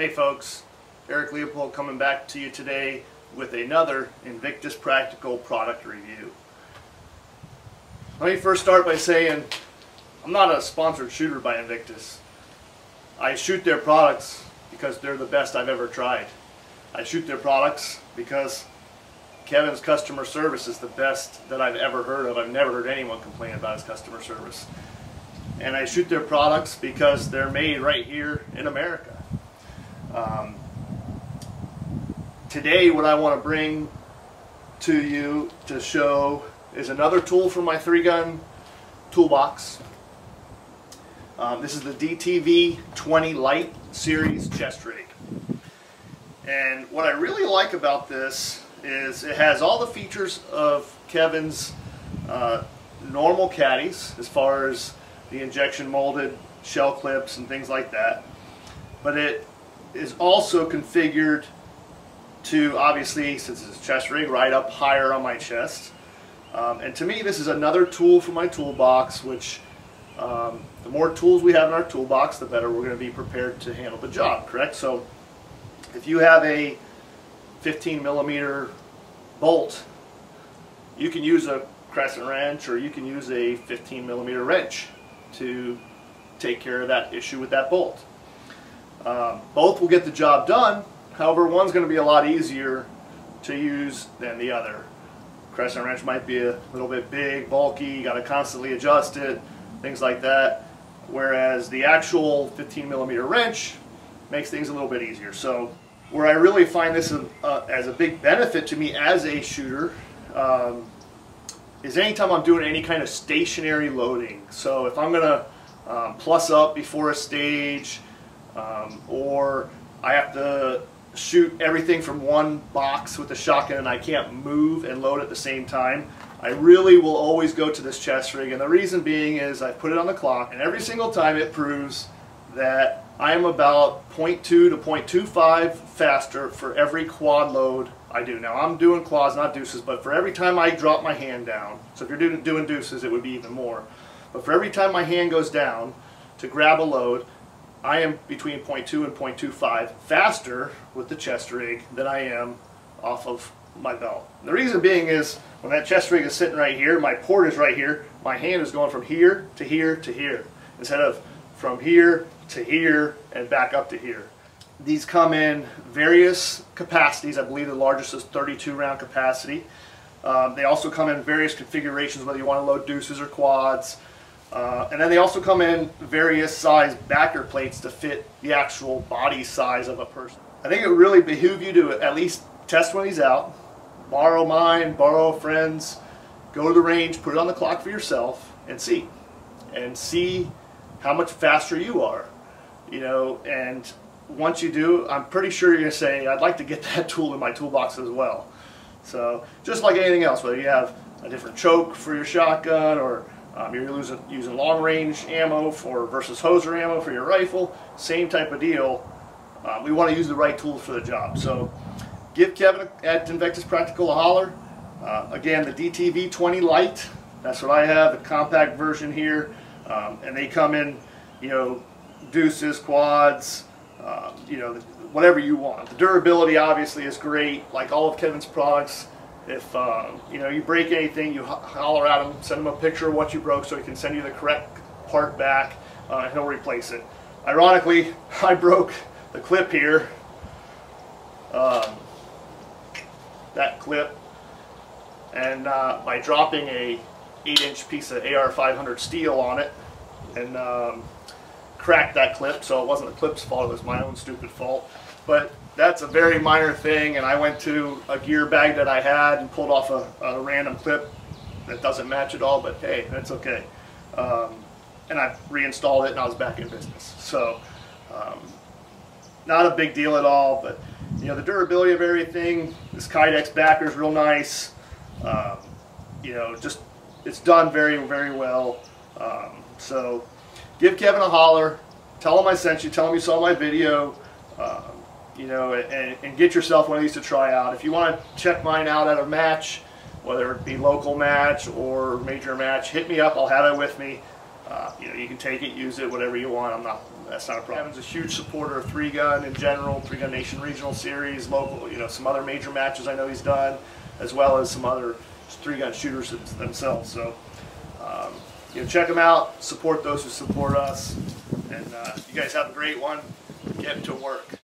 Hey folks, Eric Leopold coming back to you today with another Invictus practical product review. Let me first start by saying I'm not a sponsored shooter by Invictus. I shoot their products because they're the best I've ever tried. I shoot their products because Kevin's customer service is the best that I've ever heard of. I've never heard anyone complain about his customer service. And I shoot their products because they're made right here in America. Today what I want to bring to you to show is another tool from my 3-gun toolbox. This is the DTV.Qx20 Lite series chest rig. And what I really like about this is it has all the features of Kevin's normal caddies as far as the injection molded shell clips and things like that. But it is also configured to, obviously, since it's a chest rig, right up higher on my chest. And to me, this is another tool for my toolbox, which the more tools we have in our toolbox, the better we're going to be prepared to handle the job, correct? So if you have a 15mm bolt, you can use a crescent wrench or you can use a 15mm wrench to take care of that issue with that bolt. Both will get the job done. However, one's going to be a lot easier to use than the other. Crescent wrench might be a little bit big, bulky, you got to constantly adjust it, things like that. Whereas the actual 15mm wrench makes things a little bit easier. So where I really find this as a big benefit to me as a shooter is anytime I'm doing any kind of stationary loading. So if I'm going to plus up before a stage, or I have to shoot everything from one box with the shotgun and I can't move and load at the same time, I really will always go to this chest rig. And the reason being is I put it on the clock, and every single time it proves that I am about 0.2 to 0.25 faster for every quad load I do. Now I'm doing quads, not deuces, but for every time I drop my hand down, so if you're doing deuces it would be even more, but for every time my hand goes down to grab a load, I am between 0.2 and 0.25 faster with the chest rig than I am off of my belt. And the reason being is when that chest rig is sitting right here, my port is right here, my hand is going from here to here to here instead of from here to here and back up to here. These come in various capacities. I believe the largest is 32 round capacity. They also come in various configurations, whether you want to load deuces or quads. And then they also come in various size backer plates to fit the actual body size of a person. I think it would really behoove you to at least test one of these out, borrow mine, borrow a friend's, go to the range, put it on the clock for yourself, and see how much faster you are. You know, and once you do, I'm pretty sure you're going to say, I'd like to get that tool in my toolbox as well. So just like anything else, whether you have a different choke for your shotgun or you're using long-range ammo versus hoser ammo for your rifle, same type of deal. We want to use the right tools for the job. So give Kevin at Invictus Practical a holler. Again, the DTV.Qx20 Lite, that's what I have, the compact version here. And they come in, you know, deuces, quads, you know, whatever you want. The durability obviously is great, like all of Kevin's products. If you know, you break anything, you holler at him, send him a picture of what you broke so he can send you the correct part back, and he'll replace it. Ironically, I broke the clip here, that clip, and by dropping a 8-inch piece of AR-500 steel on it, and cracked that clip. So it wasn't the clip's fault, it was my own stupid fault. But that's a very minor thing, and I went to a gear bag that I had and pulled off a random clip that doesn't match at all, but hey, that's okay. And I reinstalled it and I was back in business. So not a big deal at all, but you know, the durability of everything, this Kydex backer is real nice. You know, just it's done very, very well. So give Kevin a holler, tell him I sent you, tell him you saw my video. You know, and get yourself one of these to try out. If you want to check mine out at a match, whether it be local match or major match, hit me up. I'll have it with me. You know, you can take it, use it, whatever you want. That's not a problem. Kevin's a huge supporter of 3-Gun in general, 3-Gun Nation Regional Series, local, you know, some other major matches I know he's done, as well as some other 3-Gun shooters themselves. So, you know, check them out, support those who support us, and you guys have a great one. Get to work.